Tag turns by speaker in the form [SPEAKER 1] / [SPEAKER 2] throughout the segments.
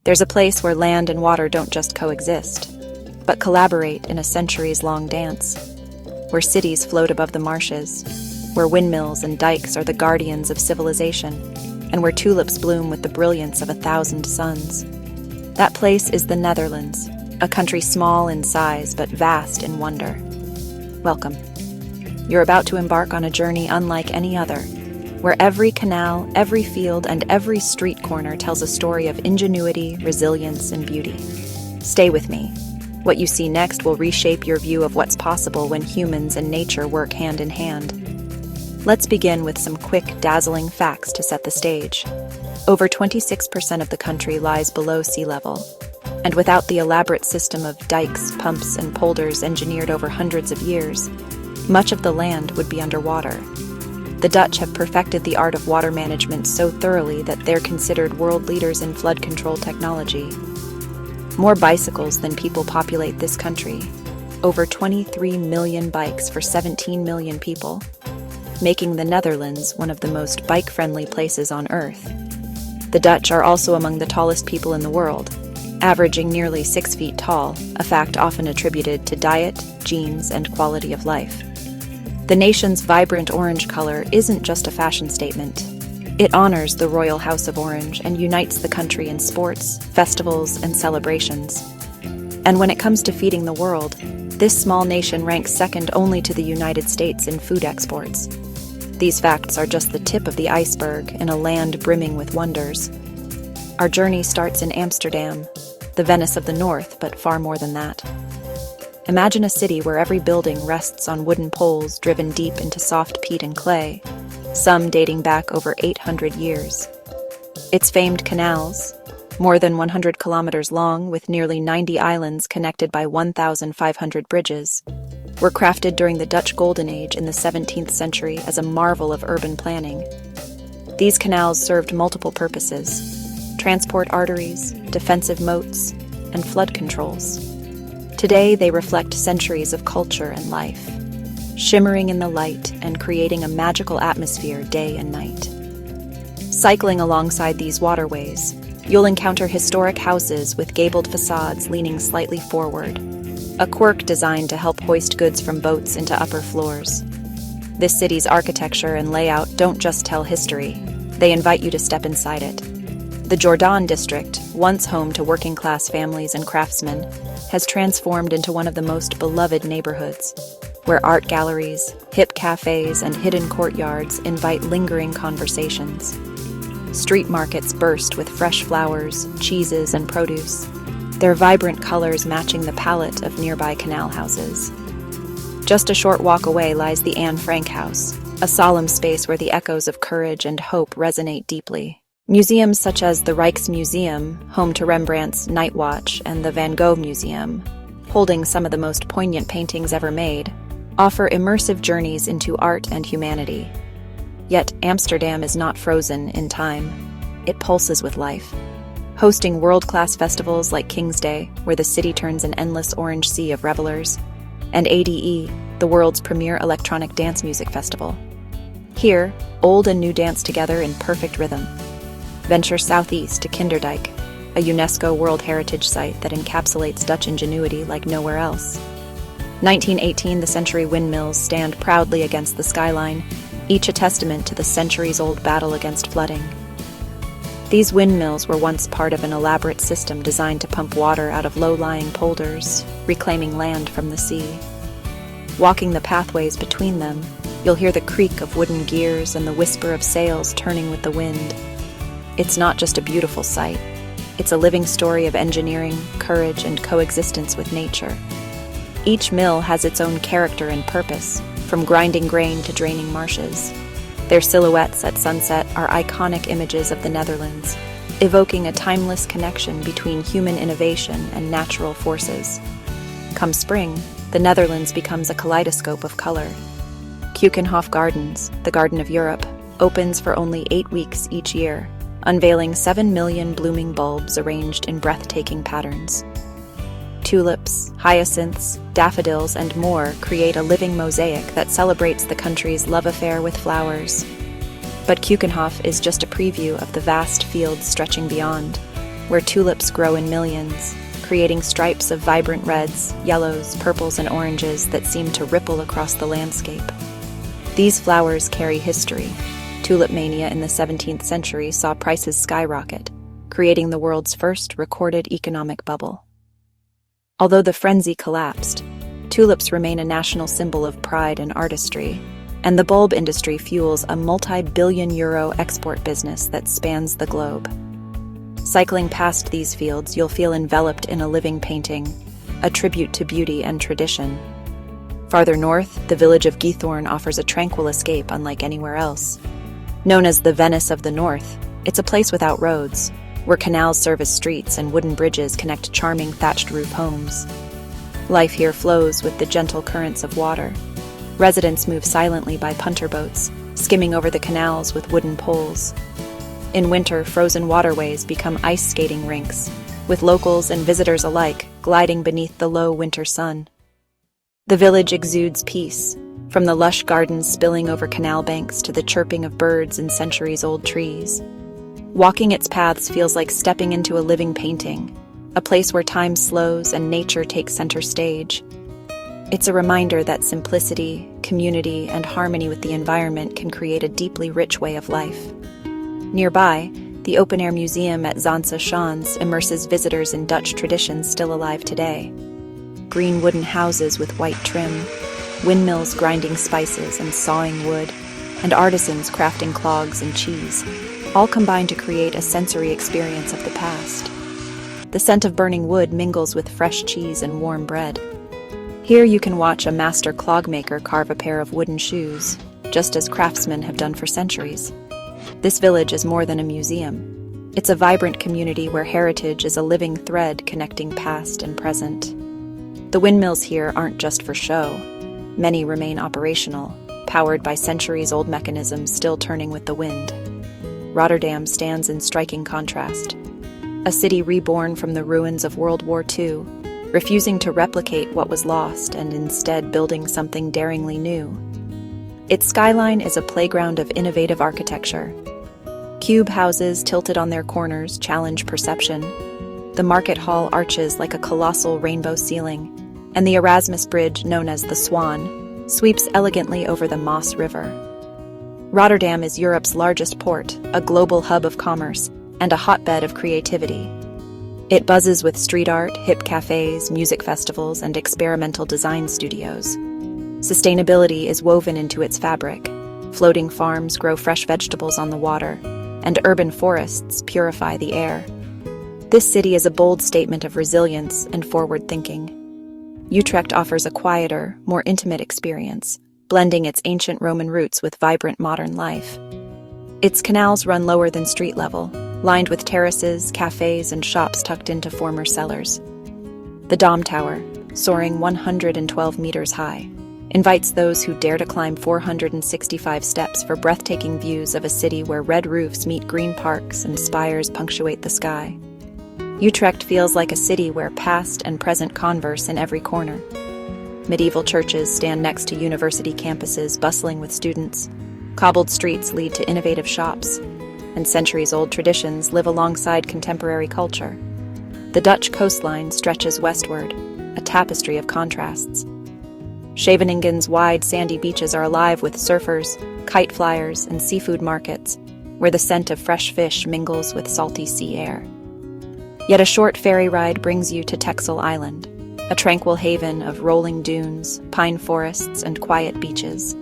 [SPEAKER 1] There's a place where land and water don't just coexist, but collaborate in a centuries-long dance, where cities float above the marshes, where windmills and dikes are the guardians of civilization, and where tulips bloom with the brilliance of 1,000 suns. That place is the Netherlands, a country small in size but vast in wonder. Welcome. You're about to embark on a journey unlike any other, where every canal, every field, and every street corner tells a story of ingenuity, resilience, and beauty. Stay with me. What you see next will reshape your view of what's possible when humans and nature work hand in hand. Let's begin with some quick, dazzling facts to set the stage. Over 26% of the country lies below sea level, and without the elaborate system of dikes, pumps, and polders engineered over hundreds of years, much of the land would be underwater. The Dutch have perfected the art of water management so thoroughly that they're considered world leaders in flood control technology. More bicycles than people populate this country, over 23 million bikes for 17 million people, making the Netherlands one of the most bike-friendly places on Earth. The Dutch are also among the tallest people in the world, averaging nearly 6 feet tall, a fact often attributed to diet, genes, and quality of life. The nation's vibrant orange color isn't just a fashion statement. It honors the Royal House of Orange and unites the country in sports, festivals, and celebrations. And when it comes to feeding the world, this small nation ranks second only to the United States in food exports. These facts are just the tip of the iceberg in a land brimming with wonders. Our journey starts in Amsterdam, the Venice of the North, but far more than that. Imagine a city where every building rests on wooden poles driven deep into soft peat and clay, some dating back over 800 years. Its famed canals, more than 100 kilometers long with nearly 90 islands connected by 1,500 bridges, were crafted during the Dutch Golden Age in the 17th century as a marvel of urban planning. These canals served multiple purposes: transport arteries, defensive moats, and flood controls. Today, they reflect centuries of culture and life, shimmering in the light and creating a magical atmosphere day and night. Cycling alongside these waterways, you'll encounter historic houses with gabled facades leaning slightly forward, a quirk designed to help hoist goods from boats into upper floors. This city's architecture and layout don't just tell history, they invite you to step inside it. The Jordan district, once home to working-class families and craftsmen, has transformed into one of the most beloved neighborhoods, where art galleries, hip cafes, and hidden courtyards invite lingering conversations. Street markets burst with fresh flowers, cheeses, and produce, their vibrant colors matching the palette of nearby canal houses. Just a short walk away lies the Anne Frank House, a solemn space where the echoes of courage and hope resonate deeply. Museums such as the Rijksmuseum, home to Rembrandt's Night Watch, and the Van Gogh Museum, holding some of the most poignant paintings ever made, offer immersive journeys into art and humanity. Yet Amsterdam is not frozen in time. It pulses with life, hosting world-class festivals like King's Day, where the city turns an endless orange sea of revelers, and ADE, the world's premier electronic dance music festival. Here, old and new dance together in perfect rhythm. Venture southeast to Kinderdijk, a UNESCO World Heritage Site that encapsulates Dutch ingenuity like nowhere else. 1918, the Century windmills stand proudly against the skyline, each a testament to the centuries-old battle against flooding. These windmills were once part of an elaborate system designed to pump water out of low-lying polders, reclaiming land from the sea. Walking the pathways between them, you'll hear the creak of wooden gears and the whisper of sails turning with the wind. It's not just a beautiful sight, it's a living story of engineering, courage, and coexistence with nature. Each mill has its own character and purpose, from grinding grain to draining marshes. Their silhouettes at sunset are iconic images of the Netherlands, evoking a timeless connection between human innovation and natural forces. Come spring, the Netherlands becomes a kaleidoscope of color. Keukenhof Gardens, the Garden of Europe, opens for only 8 weeks each year, unveiling 7 million blooming bulbs arranged in breathtaking patterns. Tulips, hyacinths, daffodils, and more create a living mosaic that celebrates the country's love affair with flowers. But Keukenhof is just a preview of the vast fields stretching beyond. where tulips grow in millions, creating stripes of vibrant reds, yellows, purples, and oranges that seem to ripple across the landscape. These flowers carry history. Tulip mania in the 17th century saw prices skyrocket, creating the world's first recorded economic bubble. Although the frenzy collapsed, tulips remain a national symbol of pride and artistry, and the bulb industry fuels a multi-billion-euro export business that spans the globe. Cycling past these fields, you'll feel enveloped in a living painting, a tribute to beauty and tradition. Farther north, the village of Geethorn offers a tranquil escape unlike anywhere else. Known as the Venice of the North, it's a place without roads, where canals serve as streets and wooden bridges connect charming thatched roof homes. Life here flows with the gentle currents of water. Residents move silently by punter boats, skimming over the canals with wooden poles. In winter, frozen waterways become ice skating rinks, with locals and visitors alike gliding beneath the low winter sun. The village exudes peace, from the lush gardens spilling over canal banks to the chirping of birds in centuries-old trees. Walking its paths feels like stepping into a living painting, a place where time slows and nature takes center stage. It's a reminder that simplicity, community, and harmony with the environment can create a deeply rich way of life. Nearby, the open-air museum at Zaanse Schans immerses visitors in Dutch traditions still alive today. Green wooden houses with white trim, windmills grinding spices and sawing wood, and artisans crafting clogs and cheese, all combine to create a sensory experience of the past. The scent of burning wood mingles with fresh cheese and warm bread. Here you can watch a master clogmaker carve a pair of wooden shoes, just as craftsmen have done for centuries. This village is more than a museum. It's a vibrant community where heritage is a living thread connecting past and present. The windmills here aren't just for show. Many remain operational, powered by centuries-old mechanisms still turning with the wind. Rotterdam stands in striking contrast. A city reborn from the ruins of World War II, refusing to replicate what was lost and instead building something daringly new. Its skyline is a playground of innovative architecture. Cube houses tilted on their corners challenge perception. The market hall arches like a colossal rainbow ceiling, and the Erasmus Bridge, known as the Swan, sweeps elegantly over the Maas River. Rotterdam is Europe's largest port, a global hub of commerce, and a hotbed of creativity. It buzzes with street art, hip cafes, music festivals, and experimental design studios. Sustainability is woven into its fabric. Floating farms grow fresh vegetables on the water, and urban forests purify the air. This city is a bold statement of resilience and forward thinking. Utrecht offers a quieter, more intimate experience, blending its ancient Roman roots with vibrant modern life. Its canals run lower than street level, lined with terraces, cafes, and shops tucked into former cellars. The Dom Tower, soaring 112 meters high, invites those who dare to climb 465 steps for breathtaking views of a city where red roofs meet green parks and spires punctuate the sky. Utrecht feels like a city where past and present converse in every corner. Medieval churches stand next to university campuses bustling with students. Cobbled streets lead to innovative shops, and centuries-old traditions live alongside contemporary culture. The Dutch coastline stretches westward, a tapestry of contrasts. Scheveningen's wide sandy beaches are alive with surfers, kite flyers, and seafood markets, where the scent of fresh fish mingles with salty sea air. Yet a short ferry ride brings you to Texel Island, a tranquil haven of rolling dunes, pine forests, and quiet beaches.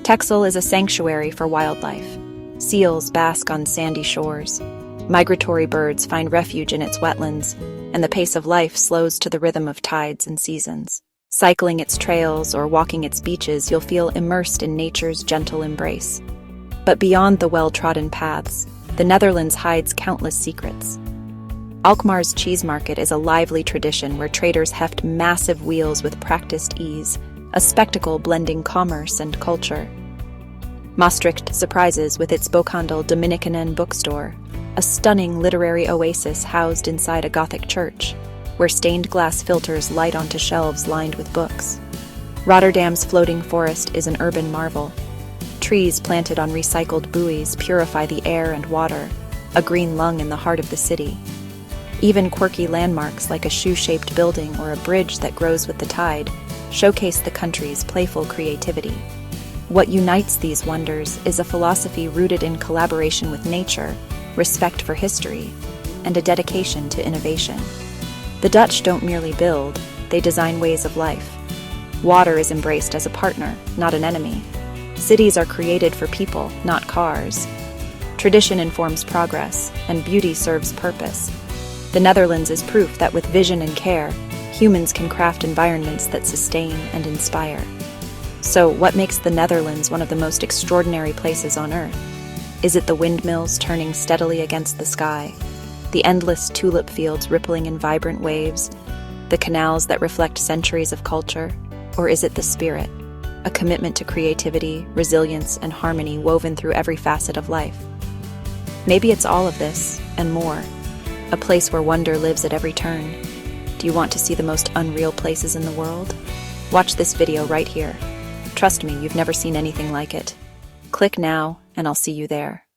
[SPEAKER 1] Texel is a sanctuary for wildlife. Seals bask on sandy shores. Migratory birds find refuge in its wetlands, and the pace of life slows to the rhythm of tides and seasons. Cycling its trails or walking its beaches, you'll feel immersed in nature's gentle embrace. But beyond the well-trodden paths, the Netherlands hides countless secrets. Alkmaar's cheese market is a lively tradition where traders heft massive wheels with practiced ease, a spectacle blending commerce and culture. Maastricht surprises with its Bokhandel Dominikanen bookstore, a stunning literary oasis housed inside a Gothic church, where stained glass filters light onto shelves lined with books. Rotterdam's floating forest is an urban marvel. Trees planted on recycled buoys purify the air and water, a green lung in the heart of the city. Even quirky landmarks like a shoe-shaped building or a bridge that grows with the tide showcase the country's playful creativity. What unites these wonders is a philosophy rooted in collaboration with nature, respect for history, and a dedication to innovation. The Dutch don't merely build, they design ways of life. Water is embraced as a partner, not an enemy. Cities are created for people, not cars. Tradition informs progress, and beauty serves purpose. The Netherlands is proof that with vision and care, humans can craft environments that sustain and inspire. So, what makes the Netherlands one of the most extraordinary places on Earth? Is it the windmills turning steadily against the sky, the endless tulip fields rippling in vibrant waves, the canals that reflect centuries of culture? Or is it the spirit, a commitment to creativity, resilience, and harmony woven through every facet of life? Maybe it's all of this, and more. A place where wonder lives at every turn. Do you want to see the most unreal places in the world? Watch this video right here. Trust me, you've never seen anything like it. Click now, and I'll see you there.